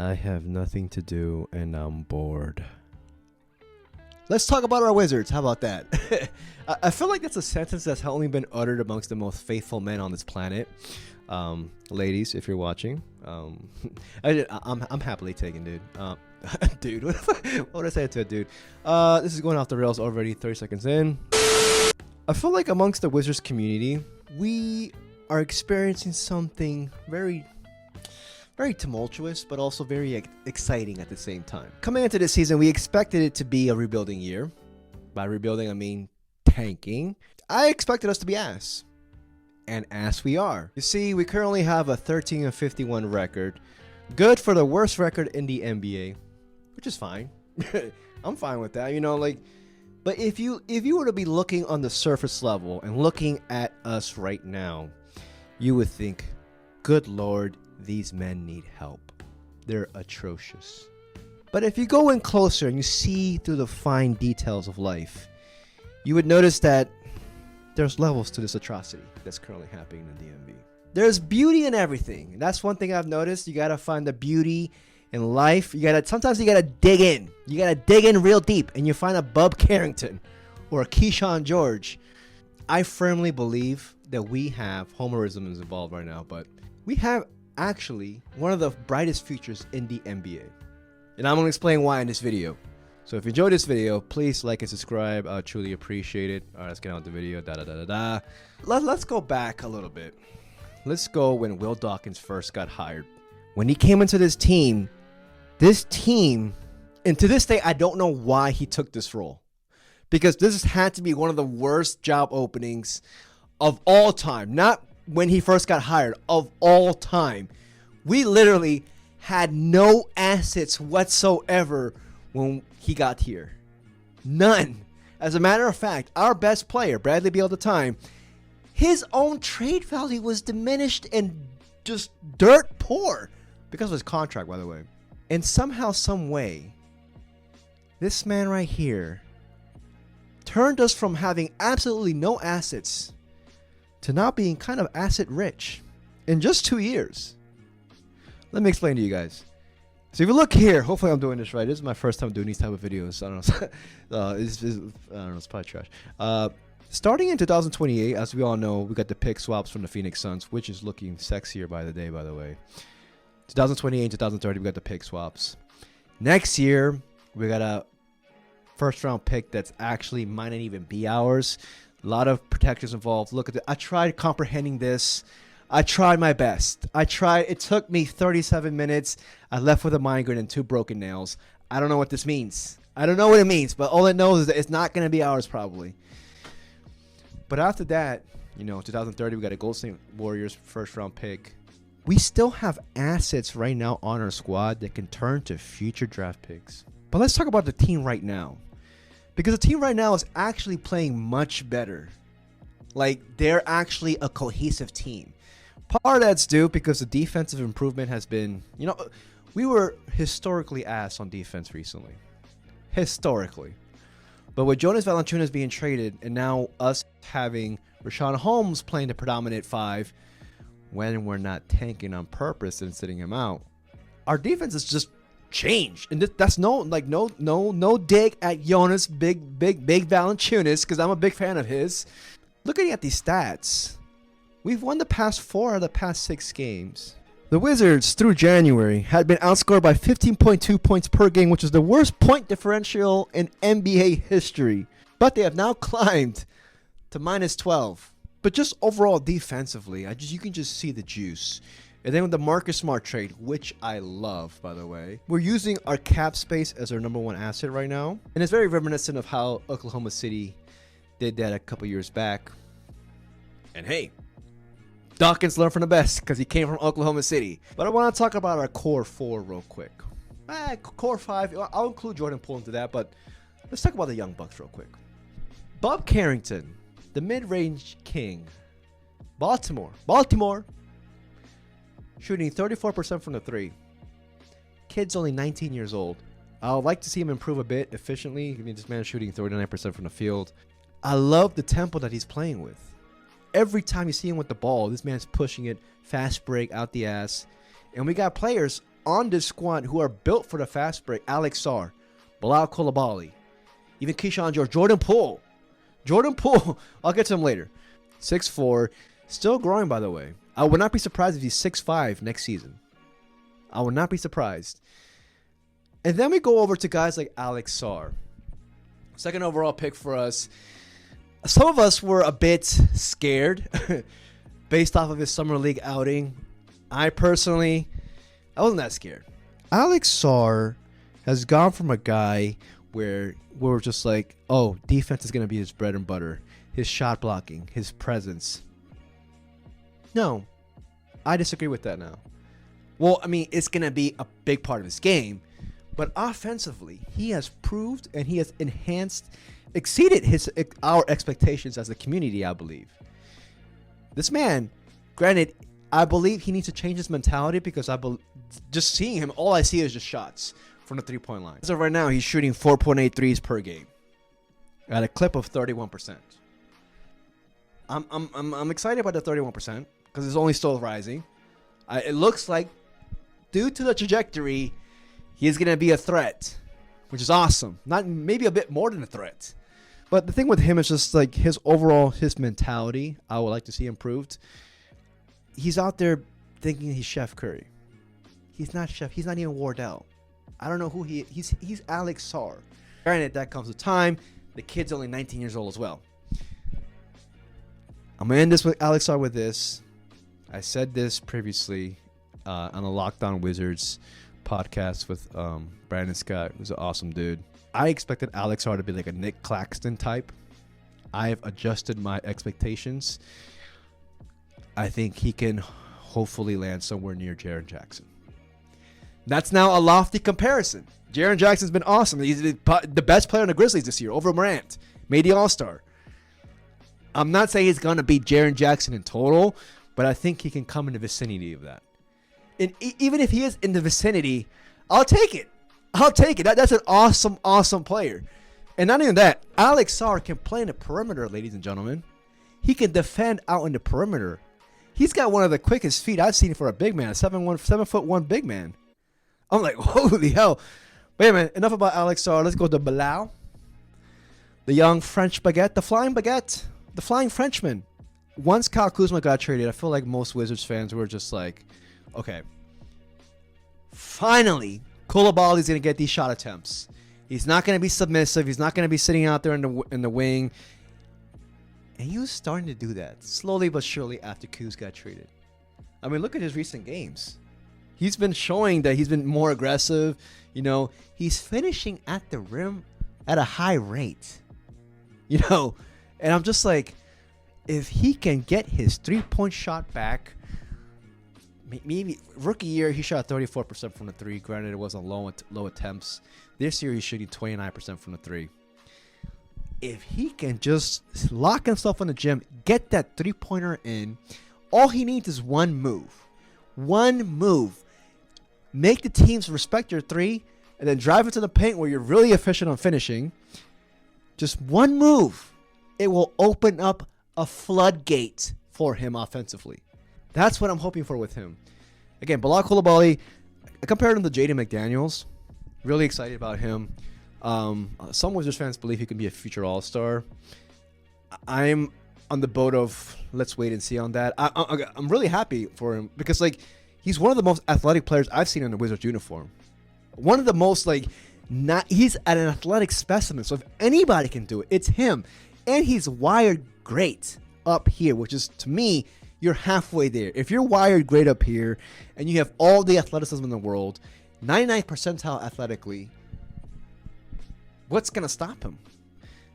I have nothing to do and I'm bored. Let's talk about our Wizards. How about that? I feel like that's a sentence that's only been uttered amongst the most faithful men on this planet. Ladies, if you're watching, I'm happily taken, dude. Dude, what would I say to a dude? This is going off the rails already. 30 seconds in. I feel like amongst the Wizards community, we are experiencing something very tumultuous, but also very exciting at the same time. Coming into this season, we expected it to be a rebuilding year. By rebuilding, I mean tanking. I expected us to be ass. And ass we are. You see, we currently have a 13-51 record. Good for the worst record in the NBA, which is fine. I'm fine with that, you know, like. But if you were to be looking on the surface level and looking at us right now, you would think, good Lord, these men need help. They're atrocious. But if you go in closer and you see through the fine details of life, you would notice that there's levels to this atrocity that's currently happening in the DMV. There's beauty in everything. And that's one thing I've noticed. You gotta find the beauty in life. Sometimes you gotta dig in. You gotta dig in real deep, and you find a Bub Carrington or a Keyshawn George. I firmly believe that we have homerism is involved right now, but we have actually one of the brightest futures in the NBA. And I'm going to explain why in this video. So if you enjoyed this video, please like and subscribe. I truly appreciate it. All right, let's get on with the video. Let's go back a little bit. Let's go when Will Dawkins first got hired. When he came into this team, and to this day, I don't know why he took this role. Because this had to be one of the worst job openings of all time. Not when he first got hired, of all time. We literally had no assets whatsoever when he got here. None. As a matter of fact, our best player, Bradley Beal at the time, his own trade value was diminished and just dirt poor because of his contract, by the way. And somehow, some way, this man right here turned us from having absolutely no assets to now being kind of asset rich in just 2 years. Let me explain to you guys. So if you look here, hopefully I'm doing this right. This is my first time doing these type of videos. I don't know. I don't know. It's probably trash. Starting in 2028, as we all know, we got the pick swaps from the Phoenix Suns, which is looking sexier by the day, by the way. 2028 and 2030, we got the pick swaps. Next year, we got a first round pick that's actually might not even be ours. A lot of protectors involved. Look at it. I tried comprehending this. I tried my best. It took me 37 minutes. I left with a migraine and 2 broken nails. I don't know what this means. I don't know what it means, but all it knows is that it's not going to be ours probably. But after that, you know, 2030, we got a Golden State Warriors first round pick. We still have assets right now on our squad that can turn to future draft picks. But let's talk about the team right now. Because the team right now is actually playing much better. Like, they're actually a cohesive team. Part of that's due because the defensive improvement has been, you know, we were historically ass on defense recently. Historically. But with Jonas Valanciunas being traded and now us having Richaun Holmes playing the predominant 5 when we're not tanking on purpose and sitting him out, our defense is just changed. And that's no dig at Jonas big Valanciunas, because I'm a big fan of his. Looking at these stats, we've won the past 4 of the past 6 games. The Wizards through January had been outscored by 15.2 points per game, which is the worst point differential in NBA history. But they have now climbed to -12. But just overall defensively, you can just see the juice. And then with the Marcus Smart trade, which I love, by the way, we're using our cap space as our #1 asset right now. And it's very reminiscent of how Oklahoma City did that a couple years back. And hey, Dawkins learned from the best because he came from Oklahoma City. But I want to talk about our core 4 real quick. Core 5, I'll include Jordan Poole into that, but let's talk about the Young Bucks real quick. Bub Carrington, the mid-range king. Baltimore. Shooting 34% from the 3. Kid's only 19 years old. I would like to see him improve a bit efficiently. I mean, this man's shooting 39% from the field. I love the tempo that he's playing with. Every time you see him with the ball, this man's pushing it, fast break, out the ass. And we got players on this squad who are built for the fast break. Alex Sarr, Bilal Coulibaly, even Keyshawn George, Jordan Poole. I'll get to him later. 6'4", still growing, by the way. I would not be surprised if he's 6'5" next season. I would not be surprised. And then we go over to guys like Alex Sarr. Second overall pick for us. Some of us were a bit scared based off of his summer league outing. I wasn't that scared. Alex Sarr has gone from a guy where we're just like, oh, defense is going to be his bread and butter, his shot blocking, his presence. No, I disagree with that now. Well, I mean, it's going to be a big part of his game, but offensively, he has proved and he has exceeded our expectations as a community, I believe. This man, granted, I believe he needs to change his mentality because just seeing him, all I see is just shots from the three-point line. So right now, he's shooting 4.8 threes per game at a clip of 31%. I'm excited about the 31% because it's only still rising. It looks like, due to the trajectory, he's going to be a threat, which is awesome. Not maybe a bit more than a threat. But the thing with him is just like his mentality, I would like to see improved. He's out there thinking he's Chef Curry. He's not Chef. He's not even Wardell. I don't know who he is. He's Alex Sarr. Granted, that comes with time. The kid's only 19 years old as well. I'm going to end this with Alex Sarr with this. I said this previously on the Lockdown Wizards podcast with Brandon Scott, who's an awesome dude. I expected Alex Sarr to be like a Nick Claxton type. I have adjusted my expectations. I think he can hopefully land somewhere near Jaren Jackson. That's now a lofty comparison. Jaren Jackson's been awesome. He's the best player on the Grizzlies this year over Morant. Made the All-Star. I'm not saying he's going to beat Jaren Jackson in total, but I think he can come in the vicinity of that. And even if he is in the vicinity, I'll take it. That's an awesome player. And not even that, Alex Sarr can play in the perimeter, ladies and gentlemen. He can defend out in the perimeter. He's got one of the quickest feet I've seen for a big man, 7'1" big man. I'm like, holy hell. Wait a minute, enough about Alex Sarr. Let's go to Bilal. The young French baguette, the flying Frenchman. Once Kyle Kuzma got traded, I feel like most Wizards fans were just like, okay, finally, Coulibaly's going to get these shot attempts. He's not going to be submissive. He's not going to be sitting out there in the wing. And he was starting to do that slowly but surely after Kuz got traded. I mean, look at his recent games. He's been showing that he's been more aggressive. You know, he's finishing at the rim at a high rate. You know, and I'm just like, if he can get his three-point shot back, maybe rookie year he shot 34% from the three. Granted, it wasn't low attempts. This year he's shooting 29% from the three. If he can just lock himself in the gym, get that three-pointer in, all he needs is one move. Make the teams respect your three, and then drive it to the paint where you're really efficient on finishing. Just one move. It will open up a floodgate for him offensively. That's what I'm hoping for with him. Again, Bilal Coulibaly, I compared him to Jaden McDaniels. Really excited about him. Some Wizards fans believe he can be a future All-Star. I'm on the boat of let's wait and see on that. I'm really happy for him because like he's one of the most athletic players I've seen in the Wizards uniform. One of the most he's an athletic specimen. So if anybody can do it, it's him. And he's wired great up here, which is, to me, you're halfway there. If you're wired great up here and you have all the athleticism in the world, 99th percentile athletically, what's going to stop him?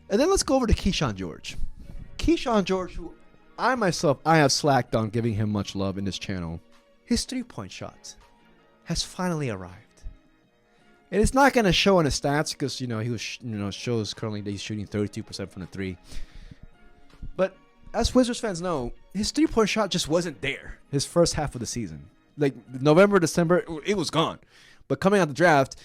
And then let's go over to Keyshawn George. Keyshawn George, who I have slacked on giving him much love in this channel. His three-point shot has finally arrived. And it's not going to show in his stats because, he shows currently that he's shooting 32% from the three. But as Wizards fans know, his three-point shot just wasn't there his first half of the season. Like November, December, it was gone. But coming out the draft,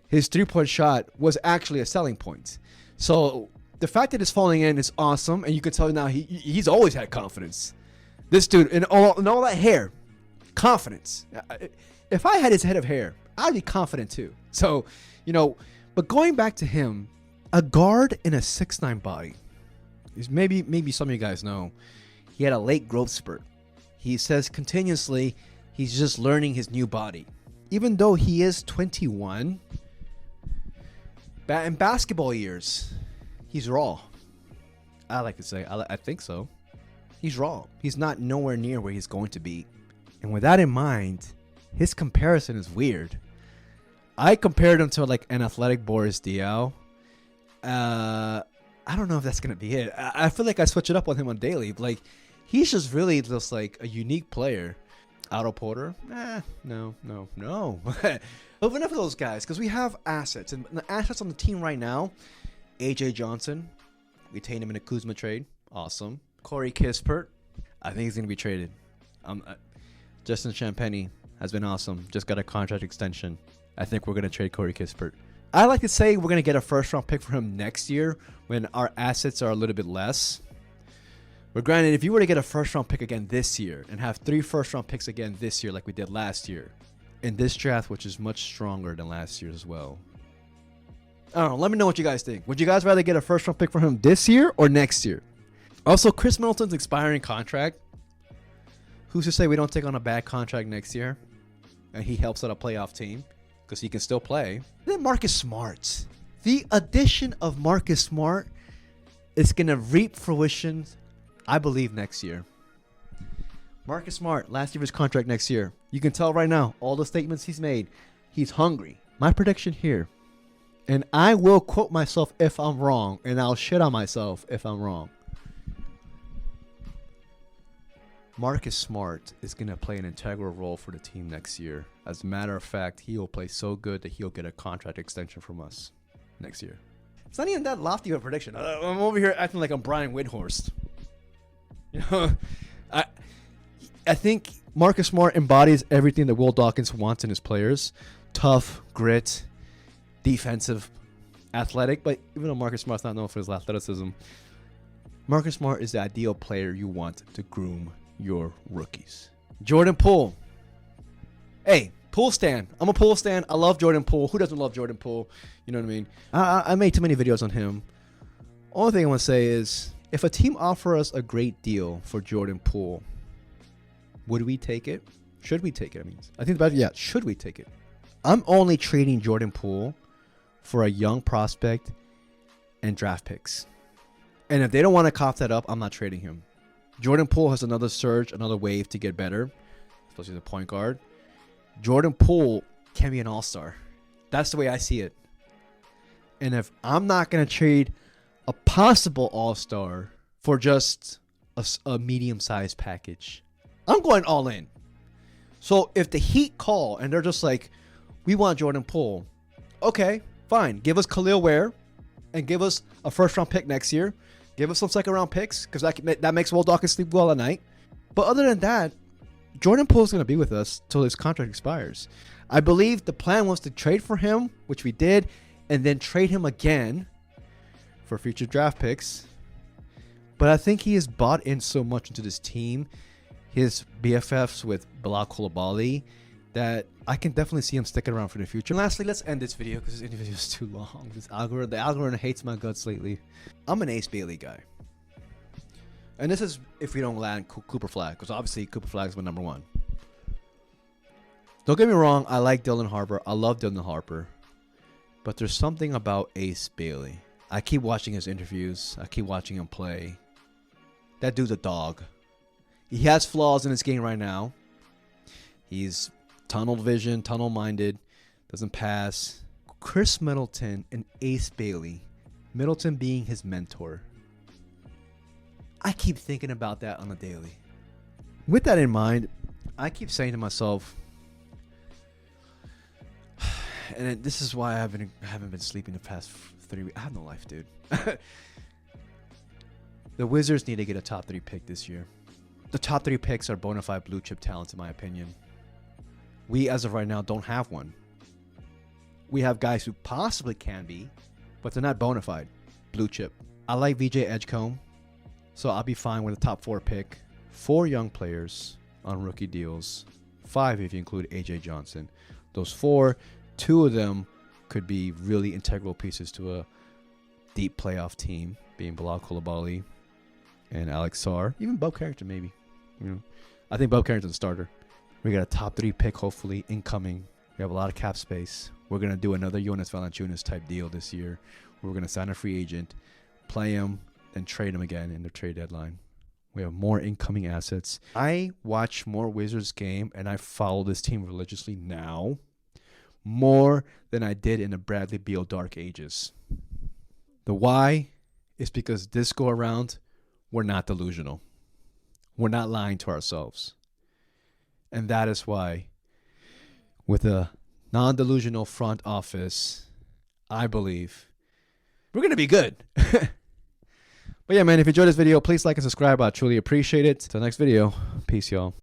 his three-point shot was actually a selling point. So the fact that it's falling in is awesome, and you can tell now he's always had confidence. This dude, and all that hair, confidence. If I had his head of hair, I'd be confident too. So, but going back to him, a guard in a 6'9" body. Maybe some of you guys know. He had a late growth spurt. He says continuously he's just learning his new body. Even though he is 21, in basketball years, he's raw. I like to say, I think so. He's raw. He's not nowhere near where he's going to be. And with that in mind, his comparison is weird. I compared him to like an athletic Boris Diaw. I don't know if that's going to be it. I feel like I switch it up on him on daily. Like, he's just really just like a unique player. Otto Porter? No. But enough of those guys, because we have assets. And the assets on the team right now, A.J. Johnson, we retained him in a Kuzma trade. Awesome. Corey Kispert, I think he's going to be traded. Justin Champagnie has been awesome. Just got a contract extension. I think we're going to trade Corey Kispert. I like to say we're going to get a first-round pick for him next year when our assets are a little bit less. But granted, if you were to get a first-round pick again this year and have 3 first-round picks again this year like we did last year, in this draft, which is much stronger than last year as well. I don't know. Let me know what you guys think. Would you guys rather get a first-round pick for him this year or next year? Also, Chris Middleton's expiring contract. Who's to say we don't take on a bad contract next year and he helps out a playoff team because he can still play? Then Marcus Smart. The addition of Marcus Smart is going to reap fruition, I believe, next year. Marcus Smart, last year's contract next year. You can tell right now, all the statements he's made, he's hungry. My prediction here, and I will quote myself if I'm wrong, and I'll shit on myself if I'm wrong. Marcus Smart is going to play an integral role for the team next year. As a matter of fact, he will play so good that he'll get a contract extension from us next year. It's not even that lofty of a prediction. I'm over here acting like I'm Brian Windhorst. I think Marcus Smart embodies everything that Will Dawkins wants in his players. Tough, grit, defensive, athletic. But even though Marcus Smart's not known for his athleticism, Marcus Smart is the ideal player you want to groom your rookies. Jordan Poole. Hey, Poole stan. I'm a Poole stan. I love Jordan Poole. Who doesn't love Jordan Poole? You know what I mean? I made too many videos on him. Only thing I want to say is, if a team offers us a great deal for Jordan Poole, would we take it? Should we take it? I think about it. Yeah, should we take it? I'm only trading Jordan Poole for a young prospect and draft picks. And if they don't want to cough that up, I'm not trading him. Jordan Poole has another surge, another wave to get better, especially the point guard. Jordan Poole can be an all-star. That's the way I see it. And if I'm not going to trade a possible all-star for just a medium-sized package, I'm going all in. So if the Heat call and they're just like, we want Jordan Poole, okay, fine. Give us Khalil Ware and give us a first-round pick next year. Give us some second-round picks because that makes Will Dawkins sleep well at night. But other than that, Jordan Poole is going to be with us till his contract expires. I believe the plan was to trade for him, which we did, and then trade him again for future draft picks. But I think he has bought in so much into this team, his BFFs with Bilal Coulibaly, that I can definitely see him sticking around for the future. And lastly, let's end this video because this video is too long. The algorithm hates my guts lately. I'm an Ace Bailey guy. And this is if we don't land Cooper Flagg, because obviously Cooper Flagg is my number one. Don't get me wrong, I like Dylan Harper. I love Dylan Harper. But there's something about Ace Bailey. I keep watching his interviews. I keep watching him play. That dude's a dog. He has flaws in his game right now. He's tunnel vision, tunnel-minded, doesn't pass. Chris Middleton and Ace Bailey. Middleton being his mentor. I keep thinking about that on a daily. With that in mind, I keep saying to myself, and this is why I haven't been sleeping the past 3 weeks. I have no life, dude. The Wizards need to get a top 3 pick this year. The top 3 picks are bona fide blue chip talents, in my opinion. We, as of right now, don't have one. We have guys who possibly can be, but they're not bona fide blue chip. I like VJ Edgecombe, so I'll be fine with a top 4 pick. 4 young players on rookie deals 5 if you include AJ Johnson. Those 4, 2 of them could be really integral pieces to a deep playoff team, being Bilal Coulibaly and Alex Sarr. Even Bob Carrington, maybe. I think Bob Carrington's a starter. We got a top 3 pick, hopefully, incoming. We have a lot of cap space. We're going to do another Jonas Valanciunas type deal this year. We're going to sign a free agent, play him, and trade him again in the trade deadline. We have more incoming assets. I watch more Wizards game, and I follow this team religiously now more than I did in the Bradley Beal dark ages. The why is because this go around, we're not delusional. We're not lying to ourselves. And that is why, with a non-delusional front office, I believe we're going to be good. But yeah, man, if you enjoyed this video, please like and subscribe. I truly appreciate it. Till next video. Peace, y'all.